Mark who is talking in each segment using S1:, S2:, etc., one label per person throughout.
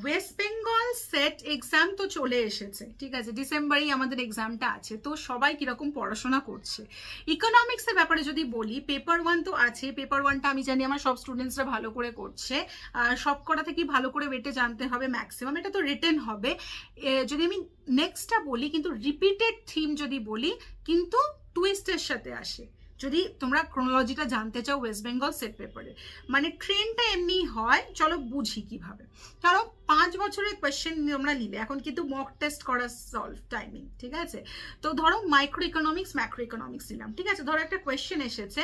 S1: West Bengal set exam তো চলে এসেছে, ঠিক আছে, ডিসেম্বরেই আমাদের এক্সামটা আছে। তো সবাই কিরকম পড়াশোনা করছে? ইকোনমিক্সের ব্যাপারে যদি বলি, পেপার 1 তো আছে। পেপার 1টা আমি জানি আমার সব স্টুডেন্টসরা ভালো করে করছে, সব কটা থেকেই ভালো করে ওয়েটে জানতে হবে ম্যাক্সিমাম। এটা তো রিটেন হবে। যদি আমি নেক্সটটা বলি, কিন্তু রিপিটেড থিম যদি বলি, কিন্তু টুইস্টের সাথে আসে। যদি তোমরা ক্রোনোলজিটা জানতে চাও ওয়েস্ট বেঙ্গল সেট পেপারে, মানে ট্রেনটা এমনি হয়। চলো বুঝি কিভাবে। কারণ 5 বছরের কোয়েশ্চেন তোমরা নিলে, এখন কিন্তু মক টেস্ট করা সলভ টাইমিং, ঠিক আছে। তো ধরো মাইক্রো ইকোনমিক্স, ম্যাক্রো ইকোনমিক্স নিলাম, ঠিক আছে। ধরো একটা কোয়েশ্চেন এসেছে,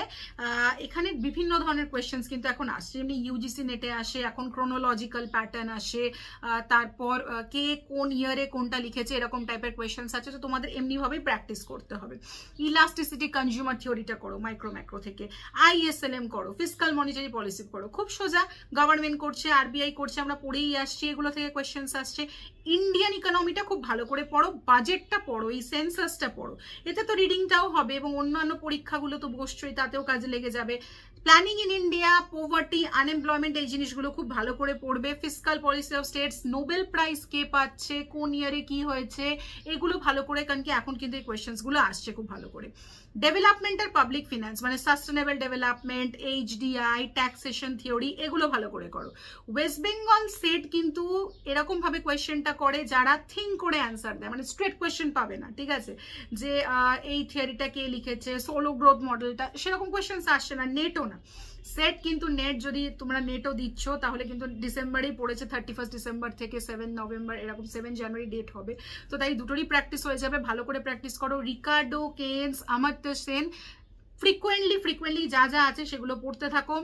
S1: এখানে বিভিন্ন ধরনের কোয়েশ্চেন্স কিন্তু এখন আসছে। যেমনি ইউজিসি নেটে আসে, এখন ক্রোনোলজিক্যাল প্যাটার্ন আসে, তারপর কে কোন ইয়ারে কোনটা লিখেছে, এরকম টাইপের কোয়েশ্চেন্স আছে। তো তোমাদের এমনিভাবেই প্র্যাকটিস করতে হবে। ইলাস্টিসিটি কনজিউমার থিওরিটা করো মাইক্রো ম্যাক্রো থেকে, ISLM করো, ফিসকাল মনিটারি পলিসি করো, খুব সোজা। গভর্নমেন্ট করছে, RBI করছে, আমরা পড়েই আসছি, এগুলো থেকে কোয়েশ্চেন্স আসছে। ইন্ডিয়ান ইকোনমিটা খুব ভালো করে পড়ো, বাজেটটা পড়ো, এই সেন্সাসটা পড়ো, এতে তো রিডিংটাও হবে এবং অন্যান্য পরীক্ষাগুলো তো বসছই, তাতেও কাজে লেগে যাবে। Planning in India, poverty, unemployment, এই জিনিসগুলো খুব ভালো করে পড়বে। Fiscal policy of states, Nobel prize কে পাচ্ছে, কোন ইয়ারে কি হয়েছে, এগুলো ভালো করে, কারণ কি এখন কিন্তু এই কোয়েশ্চেন্সগুলো আসছে খুব ভালো করে। ডেভেলপমেন্ট আর পাবলিক ফিনান্স, মানে sustainable development, HDI, taxation theory, এগুলো ভালো করে করো। ওয়েস্ট বেঙ্গল সেট কিন্তু এরকম ভাবে কোয়েশ্চেনটা করে যারা থিঙ্ক করে অ্যান্সার দেয়, মানে স্ট্রেট কোয়েশ্চেন পাবে না, ঠিক আছে, যে এই থিওরিটা কে লিখেছে, সোলো গ্রোথ মডেলটা, সেরকম কোয়েশ্চেন্স আসছে না। নেটও না সেট, কিন্তু নেট যদি তোমরা নেটও দিচ্ছ তাহলে কিন্তু ডিসেম্বরেই পড়েছে, 31 ডিসেম্বর থেকে 7 নভেম্বর, এরকম 7 জানুয়ারি ডেট হবে। তো তাই দুটোরই প্র্যাকটিস হয়ে যাবে, ভালো করে প্র্যাকটিস করো। রিকার্ডো, কেন্স, অমর্ত্য সেন, ফ্রিকোয়েন্টলি যা যা আছে সেগুলো পড়তে থাকো।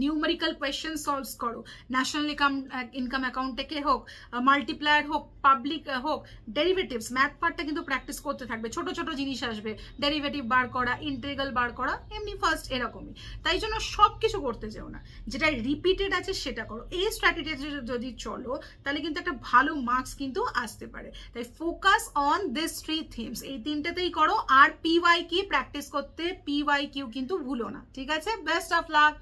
S1: নিউমেরিক্যাল কোয়েশ্চেন সলভ করো, ন্যাশনাল ইনকাম অ্যাকাউন্ট থেকে হোক, মাল্টিপ্লায়ার হোক, পাবলিক হোক, ডেরিভেটিভস, ম্যাথ পার্টটা কিন্তু প্র্যাকটিস করতে থাকবে। ছোট ছোট জিনিস আসবে, ডেরিভেটিভ বার করা, ইন্টিগ্রাল বার করা, এমনি ফার্স্ট এরকমই। তাই জন্য সব কিছু করতে চাও না, যেটা রিপিটেড আছে সেটা করো। এই স্ট্র্যাটেজি যদি চলো তাহলে কিন্তু একটা ভালো মার্কস কিন্তু আসতে পারে। তাই ফোকাস অন দিস 3 থিমস, এই তিনটেতেই করো। আর PYQ প্র্যাকটিস করতে, PYQ কিন্তু ভুলো না, ঠিক আছে। Best of luck.